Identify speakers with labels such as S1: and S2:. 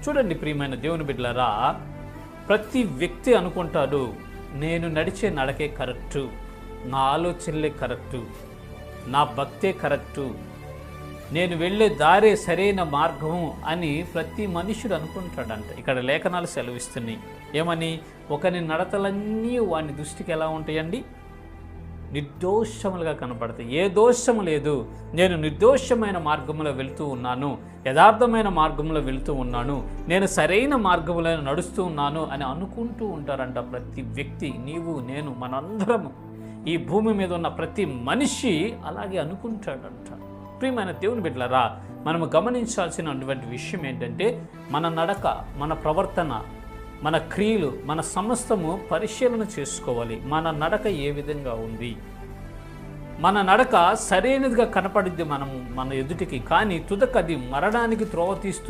S1: చూడండి ప్రియమైన దేవుని బిడ్డలారా, ప్రతి వ్యక్తి అనుకుంటాడు నేను నడిచే నడకే కరెక్టు, నా ఆలోచనలే కరెక్టు, నా భక్తే కరెక్టు, నేను వెళ్ళే దారే సరైన మార్గము అని ప్రతి మనుషుడు అనుకుంటాడంట. ఇక్కడ లేఖనాలు సెలవిస్తున్నాయి ఏమని, ఒకని నడతలన్నీ వాని దృష్టికి ఎలా ఉంటాయండి? నిర్దోషములుగా కనపడతాయి. ఏ దోషము లేదు, నేను నిర్దోషమైన మార్గంలో వెళుతూ ఉన్నాను, యథార్థమైన మార్గంలో వెళుతూ ఉన్నాను, నేను సరైన మార్గంలో నడుస్తూ ఉన్నాను అని అనుకుంటూ ఉంటారంట ప్రతి వ్యక్తి. నీవు, నేను, మనందరము, ఈ భూమి మీద ఉన్న ప్రతి మనిషి అలాగే అనుకుంటాడంట. ప్రియమైన దేవుని బిడ్డలారా, మనము గమనించాల్సినటువంటి విషయం ఏంటంటే, మన నడక, మన ప్రవర్తన, మన క్రియలు, మన సమస్తము పరిశీలన చేసుకోవాలి. మన నడక ఏ విధంగా ఉంది? మన నడక సరైనదిగా కనపడిద్ది మన ఎదుటికి, కానీ తుదకది మరణానికి త్రోవ తీస్తూ